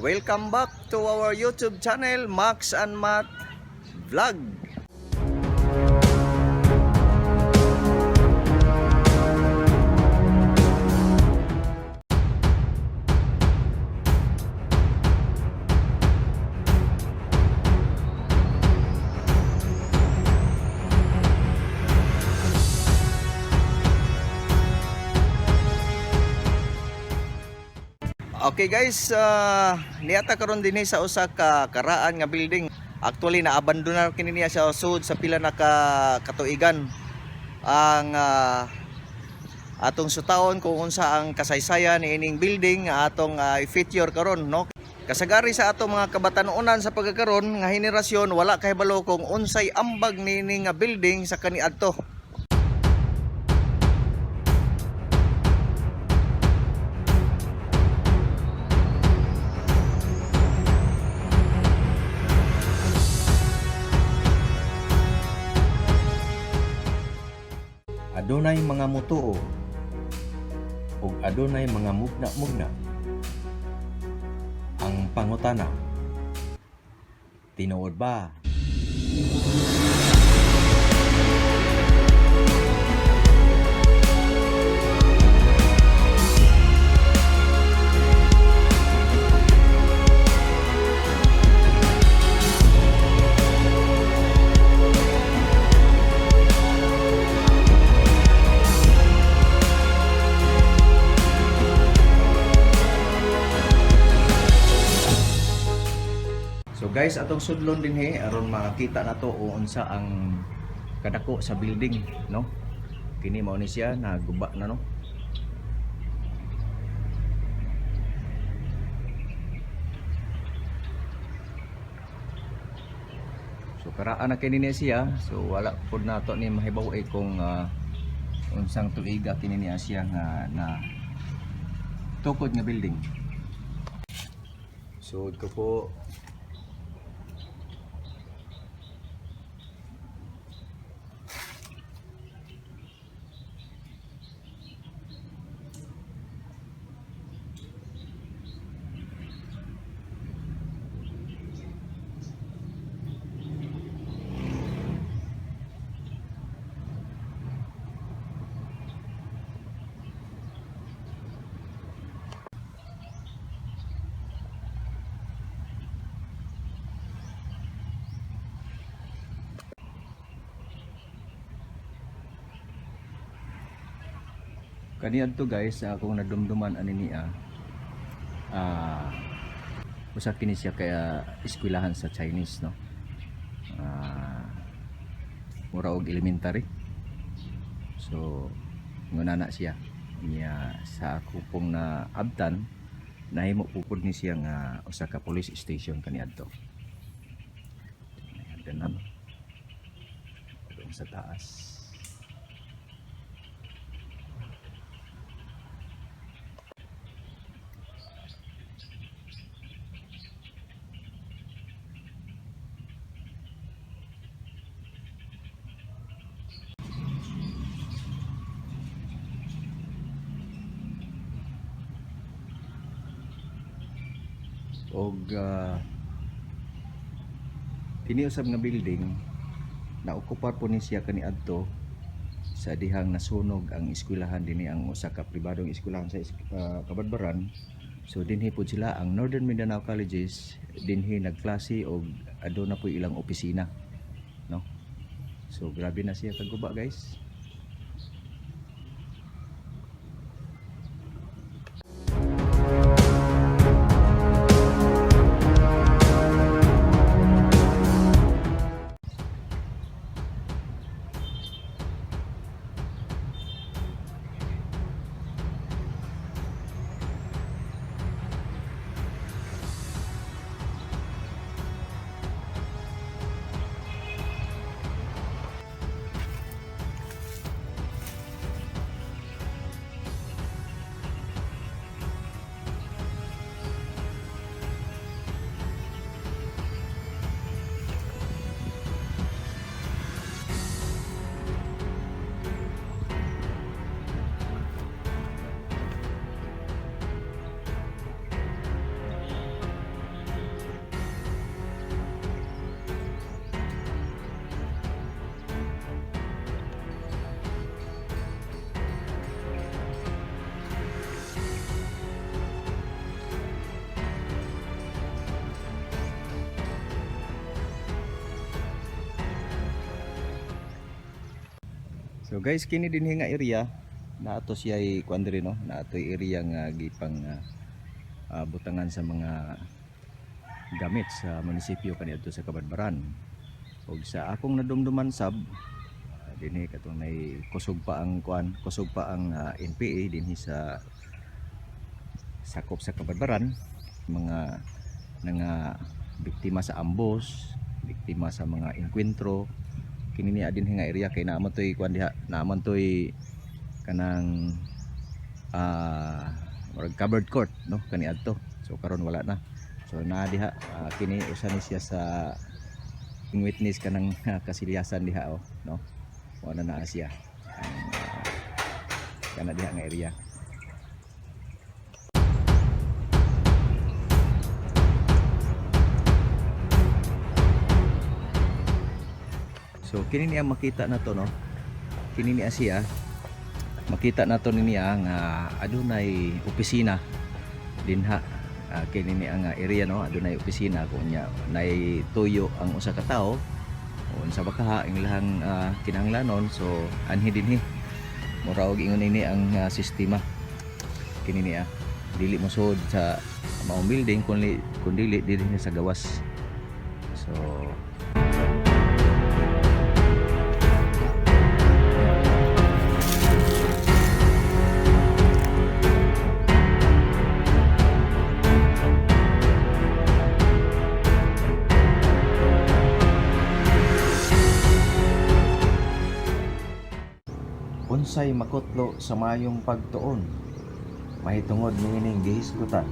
Welcome back to our YouTube channel, Max and Matt Vlog. Okay guys, niata karon din sa usa ka karaan nga building. Actually na-abandona kini niya sa sud sa pila na katuigan. Ang atong sutawon kung unsa ang kasaysayan ni ining building nga atong i-feature karon, no? Kasagari sa atong mga kabatanunan sa pagkakaron nga henerasyon wala kahibalo kung unsay ambag nining nga building sa kaniadto. Adunay mga mutuo ug adunay mga mugna-mugna. Ang pangutana, tinuod ba? So guys, atong sudlon din aron makita nato o unsa ang kadako sa building, no? Kini mao ni siya naguba na, no? So karaan na kini niya siya, so wala pud nato ni mahibaw kung unsang tuiga kini niya siya nga na tukod nga building. So ko po kaniadto guys, kung nadumduman ani niya usa kini siya kaya eskwelahan sa Chinese, no? Mura og elementary. So nguna na siya niya sa kupong na abtan nahimo pupud ni siya nga usa ka police station kaniadto. Ayan na sa taas. Og kini usab nga building na okupar po ni siya kaniadto sa dihang nasunog ang eskwelahan dinhi, ang usa ka pribadong eskwelahan sa Kabadbaran. So dinhi po sila ang Northern Mindanao Colleges, dinhi nagklase og aduna po ilang opisina, no? So grabe na siya kaguba guys. So guys, kini dinhi nga area na ato siya kuan diri no, na ato area nga gipang butangan sa mga gamit sa munisipyo kaniadto sa Kabadbaran. Ug sa akong nadumduman sab dinhi katong nay kusog pa ang kuan, kusog pa ang NPA dinhi sa sakop sa Kabadbaran, mga biktima sa ambos, biktima sa mga enkwentro. Kini niya din nga area kay naman toy kuan diha, naman toy kanang covered court no kaniadto. So karon wala na. So na diha kini usa ni siya sa witness kanang kasilyasan diha no. Wala na siya. Kana diha nga area. So kini niya makita na to no. Kini niya siya makita na to niya nga adunay opisina dinha. Kini niya nga area no, adunay opisina kunya nay tuyo ang usa ka tawo unsa ba kaha ang ilang kinahanglanon. So anhi dinhi mura og ingon ini ang sistema kini niya dili mo sud sa maong building kundi dili sa gawas. So unsay makutlo sa mayong pagtuon mahitungod niining gihisgutan.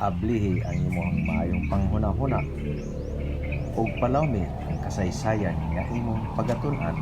Ablihi ang imong maayong panghuna-huna ug palawmi ang kasaysayan nga imong pagatun-an.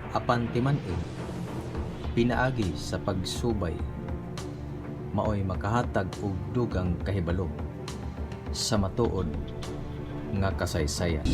Apan timan-in pinaagi sa pagsubay maoy makahatag og dugang kahibalo sa matuod nga kasaysayan.